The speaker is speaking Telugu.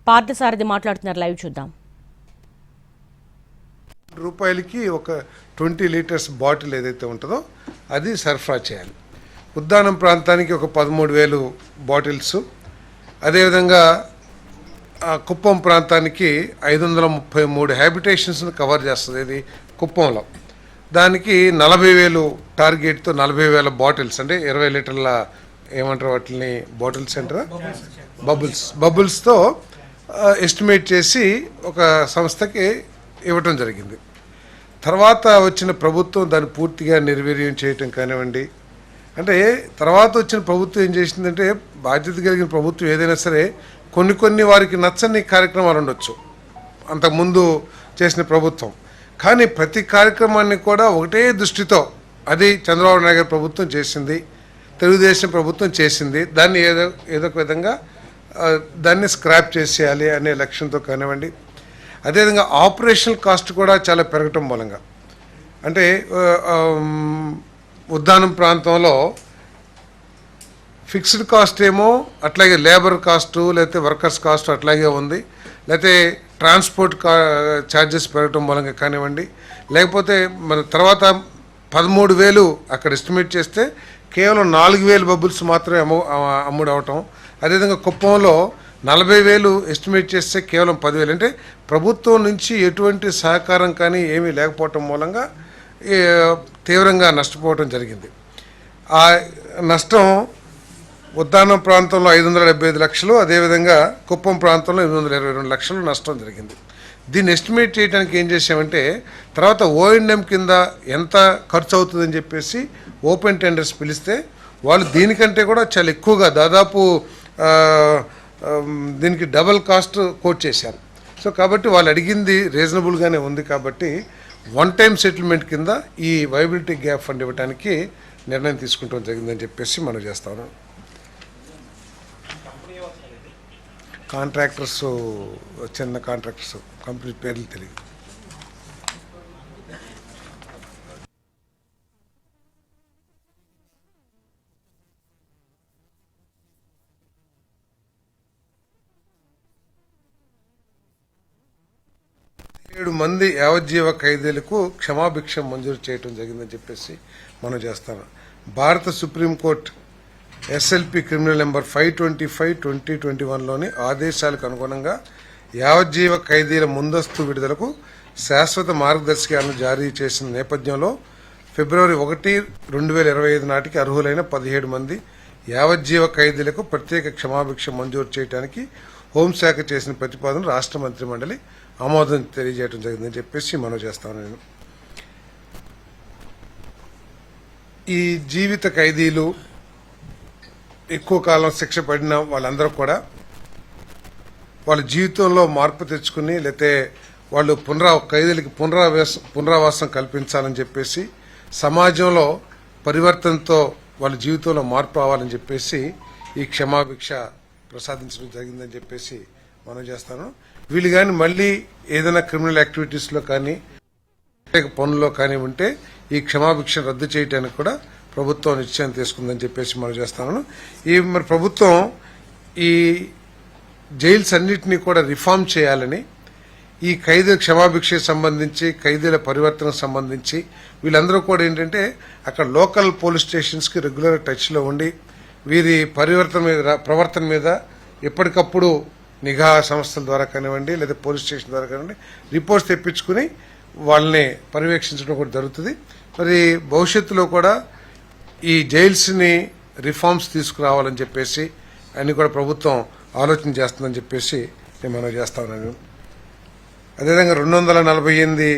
పార్థసారథి మాట్లాడుతున్నారు. లైవ్ చూద్దాం. రూపాయలకి ఒక 20 లీటర్స్ బాటిల్ ఏదైతే ఉంటుందో అది సరఫరా చేయాలి. ఉద్దానం ప్రాంతానికి ఒక 13,000 బాటిల్స్, అదేవిధంగా కుప్పం ప్రాంతానికి 533 హ్యాబిటేషన్స్ని కవర్ చేస్తుంది. ఇది కుప్పంలో దానికి 40,000 టార్గెట్తో 40,000 బాటిల్స్, అంటే 20 లీటర్ల ఏమంటారు వాటిని, బాటిల్స్ అంటారా, బబుల్స్తో ఎస్టిమేట్ చేసి ఒక సంస్థకి ఇవ్వటం జరిగింది. తర్వాత వచ్చిన ప్రభుత్వం దాన్ని పూర్తిగా నిర్వీర్యం చేయటం కానివ్వండి, అంటే తర్వాత వచ్చిన ప్రభుత్వం ఏం చేసిందంటే, బాధ్యత కలిగిన ప్రభుత్వం ఏదైనా సరే కొన్ని వారికి నచ్చని కార్యక్రమాలు ఉండొచ్చు అంతకుముందు చేసిన ప్రభుత్వం, కానీ ప్రతి కార్యక్రమాన్ని కూడా ఒకటే దృష్టితో, అది చంద్రబాబు నాయుడు గారి ప్రభుత్వం చేసింది, తెలుగుదేశం ప్రభుత్వం చేసింది, దాన్ని ఏదో ఒక విధంగా దాన్ని స్క్రాప్ చేసేయాలి అనే లక్ష్యంతో కానివ్వండి. అదేవిధంగా ఆపరేషనల్ కాస్ట్ కూడా చాలా పెరగటం మూలంగా, అంటే ఉద్దానం ప్రాంతంలో ఫిక్స్డ్ కాస్ట్ ఏమో అట్లాగే లేబర్ కాస్టు లేకపోతే వర్కర్స్ కాస్ట్ అట్లాగే ఉంది, లేకపోతే ట్రాన్స్పోర్ట్ ఛార్జెస్ పెరగటం మూలంగా కానివ్వండి, లేకపోతే మన తర్వాత 13,000 అక్కడ ఎస్టిమేట్ చేస్తే కేవలం 4,000 బబుల్స్ మాత్రమే అమ్ముడు అవటం. అదేవిధంగా కుప్పంలో 40,000 ఎస్టిమేట్ చేస్తే కేవలం 10,000, అంటే ప్రభుత్వం నుంచి ఎటువంటి సహకారం కానీ ఏమీ లేకపోవటం మూలంగా తీవ్రంగా నష్టపోవటం జరిగింది. ఆ నష్టం ఉద్దానం ప్రాంతంలో 575 లక్షలు, అదేవిధంగా కుప్పం ప్రాంతంలో 822 లక్షలు నష్టం జరిగింది. దీన్ని ఎస్టిమేట్ చేయడానికి ఏం చేసామంటే, తర్వాత O&M కింద ఎంత ఖర్చు అవుతుందని చెప్పేసి ఓపెన్ టెండర్స్ పిలిస్తే వాళ్ళు దీనికంటే కూడా చాలా ఎక్కువగా, దాదాపు దీనికి డబల్ కాస్ట్ కోట్ చేశారు. సో కాబట్టి వాళ్ళు అడిగింది రీజనబుల్గానే ఉంది, కాబట్టి వన్ టైం సెటిల్మెంట్ కింద ఈ వైబిలిటీ గ్యాప్ ఫండ్ ఇవ్వడానికి నిర్ణయం తీసుకుంటాం జరిగిందని చెప్పేసి మనం చేస్తాను. కాంట్రాక్టర్స్, చిన్న కాంట్రాక్టర్స్, కంపెనీ పేర్లు తెలియదు. ఏడు మంది యావజ్జీవ ఖైదీలకు క్షమాభిక్ష మంజూరు చేయడం జరిగిందని చెప్పేసి మనం చేస్తాం. భారత సుప్రీంకోర్టు SLP క్రిమినల్ నెంబర్ 525/2021లోని ఆదేశాలకు అనుగుణంగా యావజ్జీవ ఖైదీల ముందస్తు విడుదలకు శాశ్వత మార్గదర్శకాలను జారీ చేసిన నేపథ్యంలో ఫిబ్రవరి 1, 2025 నాటికి అర్హులైన 17 మంది యావజ్జీవ ఖైదీలకు ప్రత్యేక క్షమాభిక్ష మంజూరు చేయడానికి హోంశాఖ చేసిన ప్రతిపాదన రాష్ట్ర మంత్రిమండలి ఆమోదం తెలియజేయడం జరిగిందని చెప్పేసి మనం చేస్తాను. నేను ఈ జీవిత ఖైదీలు ఎక్కువ కాలం శిక్ష పడిన వాళ్ళందరూ కూడా వాళ్ళ జీవితంలో మార్పు తెచ్చుకుని, లేకపోతే వాళ్ళు ఖైదీలకి పునరావాసం కల్పించాలని చెప్పేసి, సమాజంలో పరివర్తనతో వాళ్ళ జీవితంలో మార్పు రావాలని చెప్పేసి ఈ క్షమాభిక్ష ప్రసాదించడం జరిగిందని చెప్పేసి మనం చేస్తాను. వీళ్ళు కానీ మళ్ళీ ఏదైనా క్రిమినల్ యాక్టివిటీస్లో కానీ పనుల్లో కానీ ఉంటే ఈ క్షమాభిక్షను రద్దు చేయడానికి కూడా ప్రభుత్వం నిశ్చయం తీసుకుందని చెప్పేసి మనం చేస్తాను. మరి ప్రభుత్వం ఈ జైల్స్ అన్నిటినీ కూడా రిఫార్మ్ చేయాలని, ఈ ఖైదీల క్షమాభిక్షకు సంబంధించి, ఖైదీల పరివర్తనకు సంబంధించి వీళ్ళందరూ కూడా ఏంటంటే అక్కడ లోకల్ పోలీస్ స్టేషన్స్కి రెగ్యులర్ టచ్లో ఉండి వీరి ప్రవర్తన మీద ఎప్పటికప్పుడు నిఘా సంస్థల ద్వారా కానివ్వండి, లేదా పోలీస్ స్టేషన్ ద్వారా కానివ్వండి రిపోర్ట్స్ తెప్పించుకుని వాళ్ళని పర్యవేక్షించడం కూడా జరుగుతుంది. మరి భవిష్యత్తులో కూడా ఈ జైల్స్ని రిఫార్మ్స్ తీసుకురావాలని చెప్పేసి అన్ని కూడా ప్రభుత్వం ఆలోచన చేస్తుందని చెప్పేసి నేను మనం చేస్తా ఉన్నాను. అదేవిధంగా 248